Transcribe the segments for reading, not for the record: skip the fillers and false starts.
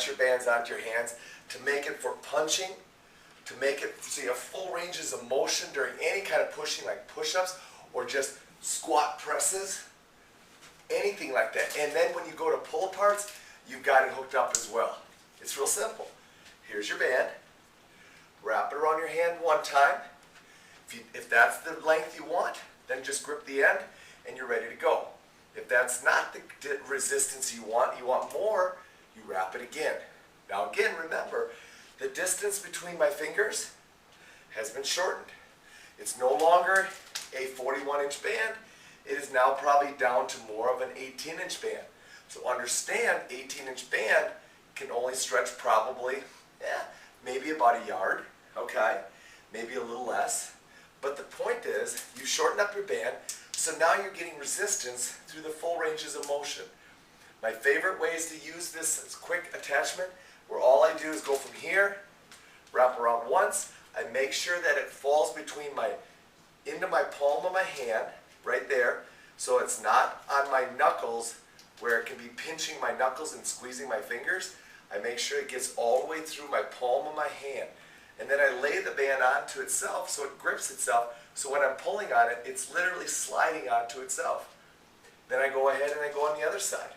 stretch your bands onto your hands to make it for punching, to make it so you have full ranges of motion during any kind of pushing like push-ups or just squat presses, anything like that. And then when you go to pull aparts, you've got it hooked up as well. It's real simple. Here's your band. Wrap it around your hand one time. If that's the length you want, then just grip the end and you're ready to go. If that's not the resistance you want more, you wrap it again. Now again, remember, the distance between my fingers has been shortened. It's no longer a 41-inch band. It is now probably down to more of an 18-inch band. So understand, 18-inch band can only stretch probably, maybe about a yard, okay? Maybe a little less. But the point is, you shorten up your band, so now you're getting resistance through the full ranges of motion. My favorite way is to use this quick attachment, where all I do is go from here, wrap around once, I make sure that it falls into my palm of my hand, right there, so it's not on my knuckles where it can be pinching my knuckles and squeezing my fingers. I make sure it gets all the way through my palm of my hand. And then I lay the band onto itself so it grips itself, so when I'm pulling on it, it's literally sliding onto itself. Then I go ahead and I go on the other side.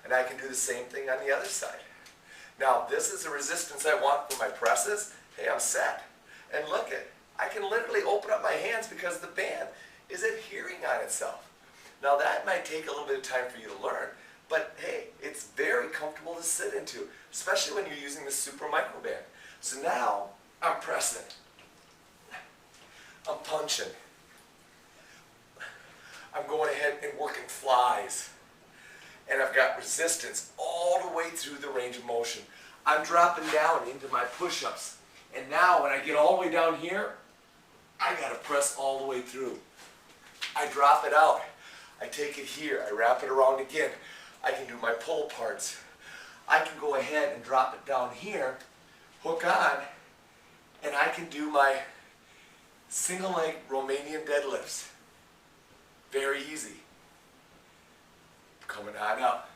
And I can do the same thing on the other side. Now, this is the resistance I want for my presses. Hey, I'm set. And look it, I can literally open up my hands because the band is adhering on itself. Now that might take a little bit of time for you to learn, but hey, it's very comfortable to sit into, especially when you're using the Super Micro Band. So now, I'm pressing. I'm punching. I'm going ahead and working flies. And I've got resistance all the way through the range of motion. I'm dropping down into my push-ups. And now when I get all the way down here, I gotta press all the way through. I drop it out. I take it here. I wrap it around again. I can do my pull parts. I can go ahead and drop it down here, hook on, and I can do my single leg Romanian deadlifts. Very easy. Coming on up.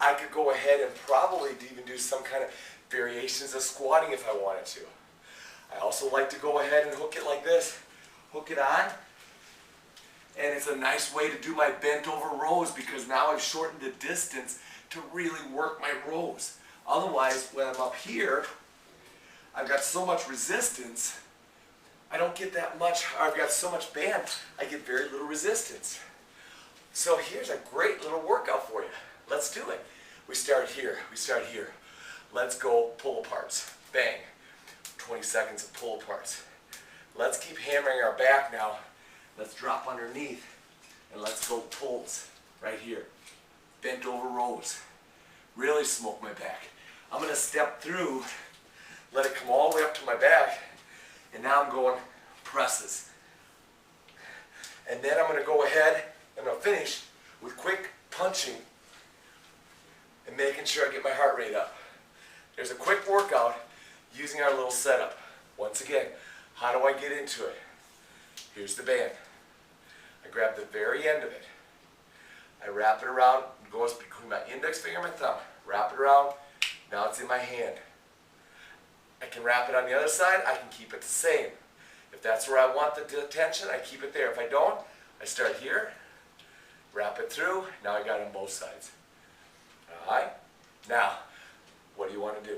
I could go ahead and probably even do some kind of variations of squatting if I wanted to. I also like to go ahead and hook it like this. Hook it on. And it's a nice way to do my bent over rows because now I've shortened the distance to really work my rows. Otherwise, when I'm up here, I've got so much resistance, I don't get that much, or I've got so much band, I get very little resistance. So here's a great little workout for you. Let's do it. We start here. Let's go pull aparts. Bang. 20 seconds of pull aparts. Let's keep hammering our back now. Let's drop underneath and let's go pulls right here. Bent over rows. Really smoke my back. I'm going to step through, let it come all the way up to my back, and now I'm going presses. And then I'm going to go ahead, I'm going to finish with quick punching and making sure I get my heart rate up. There's a quick workout using our little setup. Once again, how do I get into it? Here's the band. I grab the very end of it. I wrap it around, it goes between my index finger and my thumb. Wrap it around, now it's in my hand. I can wrap it on the other side, I can keep it the same. If that's where I want the tension, I keep it there. If I don't, I start here, wrap it through, now I got it on both sides. Alright? Now, what do you want to do?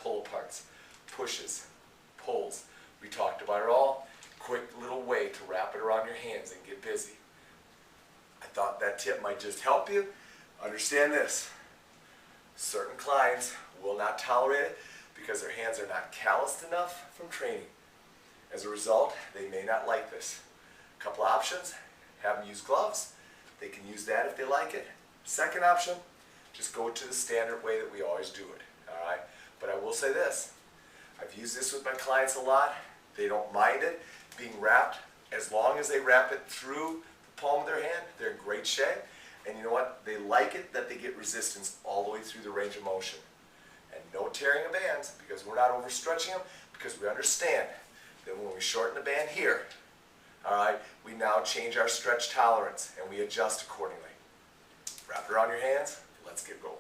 Pull aparts, pushes, pulls. We talked about it all. Quick little way to wrap it around your hands and get busy. I thought that tip might just help you. Understand this. Certain clients will not tolerate it because their hands are not calloused enough from training. As a result, they may not like this. A couple options. Have them use gloves. They can use that if they like it. Second option, just go to the standard way that we always do it. Alright? But I will say this. I've used this with my clients a lot. They don't mind it being wrapped. As long as they wrap it through the palm of their hand, they're in great shape. And you know what? They like it that they get resistance all the way through the range of motion. And no tearing of bands because we're not overstretching them, because we understand that when we shorten the band here, alright, we now change our stretch tolerance and we adjust accordingly. Wrap it around your hands. Let's get going.